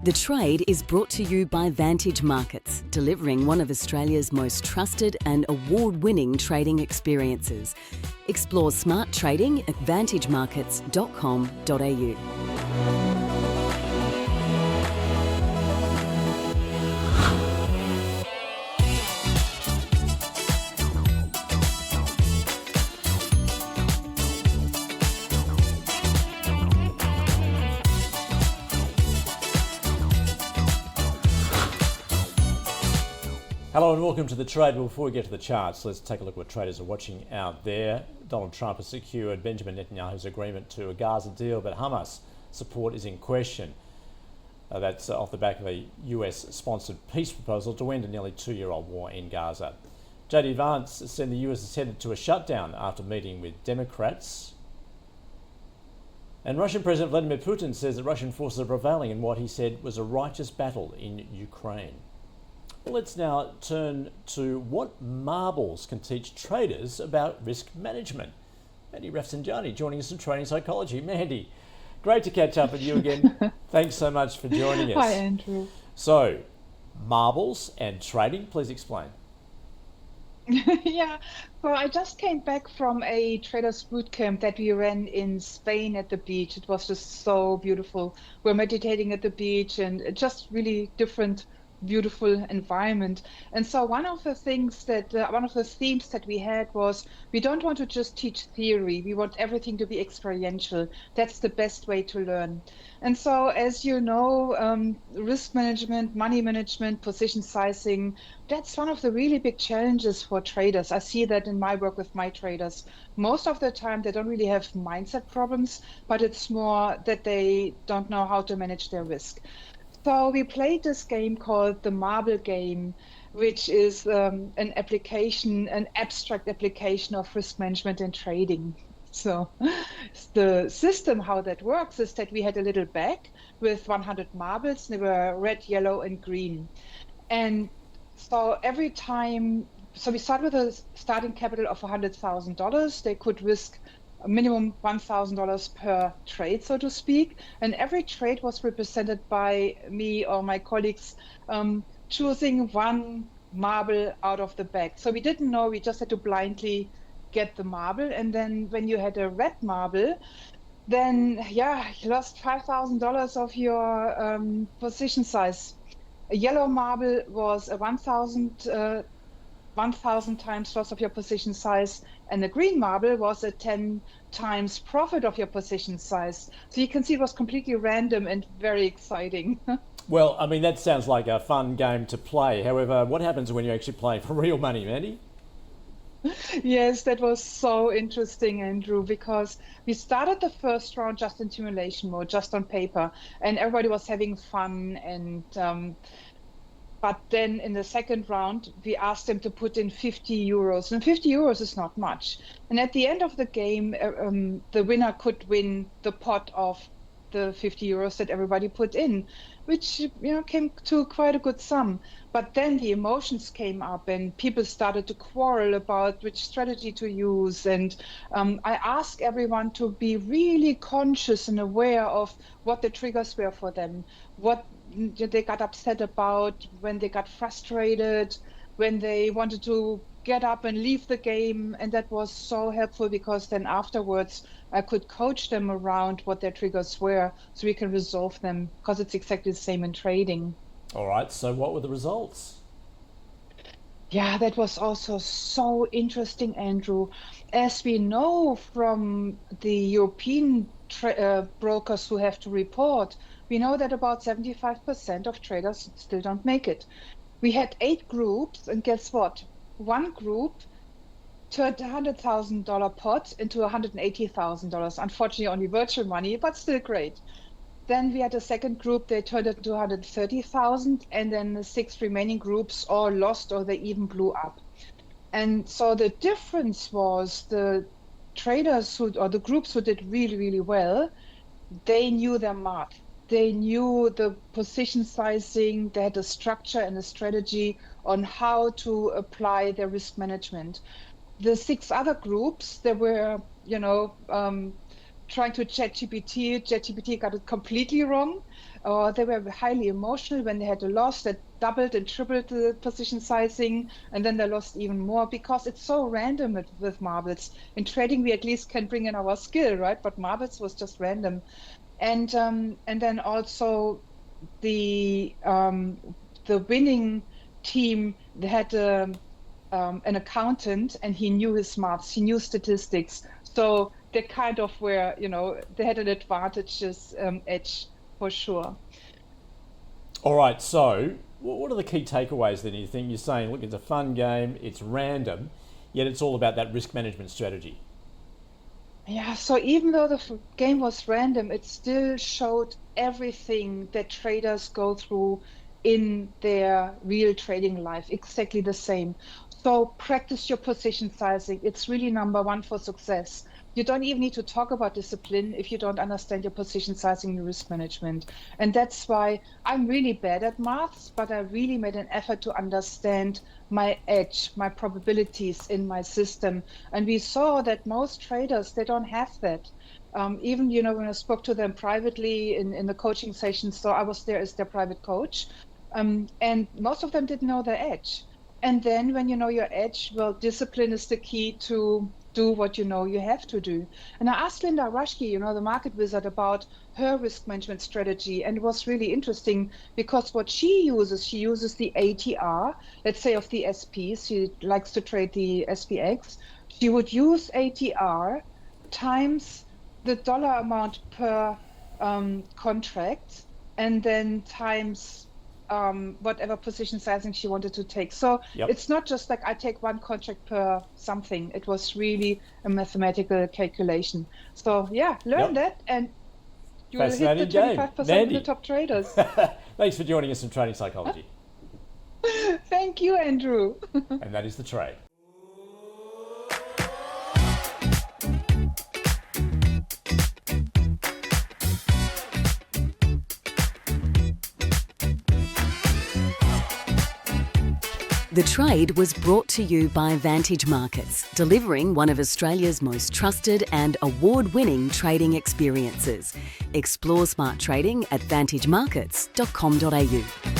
The Trade is brought to you by Vantage Markets, delivering one of Australia's most trusted and award-winning trading experiences. Explore smart trading at vantagemarkets.com.au. Hello and welcome to The Trade. Well, before we get to the charts, let's take a look at what traders are watching out there. Donald Trump has secured Benjamin Netanyahu's agreement to a Gaza deal, but Hamas support is in question. That's off the back of a US-sponsored peace proposal to end a nearly two-year-old war in Gaza. JD Vance said the US is headed to a shutdown after meeting with Democrats. And Russian President Vladimir Putin says that Russian forces are prevailing in what he said was a righteous battle in Ukraine. Let's now turn to what marbles can teach traders about risk management. Mandy Rafsanjani joining us in trading psychology. Mandy, great to catch up with you again. Thanks so much for joining us. Hi, Andrew. So, marbles and trading, please explain. Yeah, well, I just came back from a traders bootcamp that we ran in Spain at the beach. It was just so beautiful. We're meditating at the beach and just really different beautiful environment. And so one of the themes that we had was we don't want to just teach theory. We want everything to be experiential. That's the best way to learn. And so, as you know, risk management, money management, position sizing, that's one of the really big challenges for traders. I see that in my work with my traders. Most of the time, they don't really have mindset problems, but it's more that they don't know how to manage their risk. So we played this game called the Marble Game, which is an abstract application of risk management and trading. So the system, how that works, is that we had a little bag with 100 marbles. They were red, yellow, and green. And so every time, so we start with a starting capital of $100,000. They could risk a minimum $1,000 per trade, so to speak. And every trade was represented by me or my colleagues choosing one marble out of the bag. So we didn't know, we just had to blindly get the marble. And then when you had a red marble, then you lost $5,000 of your position size. A yellow marble was a 1,000 times loss of your position size, and the green marble was a 10 times profit of your position size. So you can see it was completely random and very exciting. Well, I mean, that sounds like a fun game to play. However, what happens when you actually play for real money, Mandy? Yes, that was so interesting, Andrew, because we started the first round just in simulation mode, just on paper, and everybody was having fun. And but then in the second round, we asked them to put in 50 euros. And 50 euros is not much. And at the end of the game, the winner could win the pot of the 50 euros that everybody put in, which came to quite a good sum. But then the emotions came up and people started to quarrel about which strategy to use. And I asked everyone to be really conscious and aware of what the triggers were for them, what they got upset about, when they got frustrated, when they wanted to get up and leave the game. And that was so helpful because then afterwards I could coach them around what their triggers were so we can resolve them, because it's exactly the same in trading. All right, so what were the results? Yeah, that was also so interesting, Andrew. As we know from the European brokers who have to report, we know that about 75% of traders still don't make it. We had 8 groups, and guess what? One group turned a $100,000 pot into $180,000. Unfortunately, only virtual money, but still great. Then we had a second group, they turned it to 130,000, and then the 6 remaining groups all lost or they even blew up. And so the difference was the traders or the groups who did really, really well, they knew their math. They knew the position sizing, they had a structure and a strategy on how to apply their risk management. The 6 other groups, they were, trying to ChatGPT got it completely wrong. or they were highly emotional when they had a loss that doubled and tripled the position sizing, and then they lost even more because it's so random with marbles. In trading, we at least can bring in our skill, right? But marbles was just random. And then also the winning team, they had an accountant, and he knew his maths, he knew statistics. So they kind of were, they had an advantageous edge for sure. All right, so what are the key takeaways then? You think you're saying, look, it's a fun game, it's random, yet it's all about that risk management strategy. Yeah, so even though the game was random, it still showed everything that traders go through in their real trading life, exactly the same. So practice your position sizing. It's really number one for success. You don't even need to talk about discipline if you don't understand your position sizing and risk management. And that's why I'm really bad at maths, but I really made an effort to understand my edge, my probabilities in my system. And we saw that most traders, they don't have that. Even, when I spoke to them privately in the coaching sessions, so I was there as their private coach, and most of them didn't know their edge. And then when you know your edge, well, discipline is the key to do what you know you have to do. And I asked Linda Rushke, the market wizard, about her risk management strategy. And it was really interesting because what she uses the ATR, let's say of the SPs. She likes to trade the SPX. She would use ATR times the dollar amount per contract, and then times whatever position sizing she wanted to take. So It's not just like I take one contract per something. It was really a mathematical calculation. So learn that, and you will hit the 25% of the top traders. Thanks for joining us in Trading Psychology. Thank you, Andrew. And that is The Trade. The Trade was brought to you by Vantage Markets, delivering one of Australia's most trusted and award-winning trading experiences. Explore smart trading at vantagemarkets.com.au.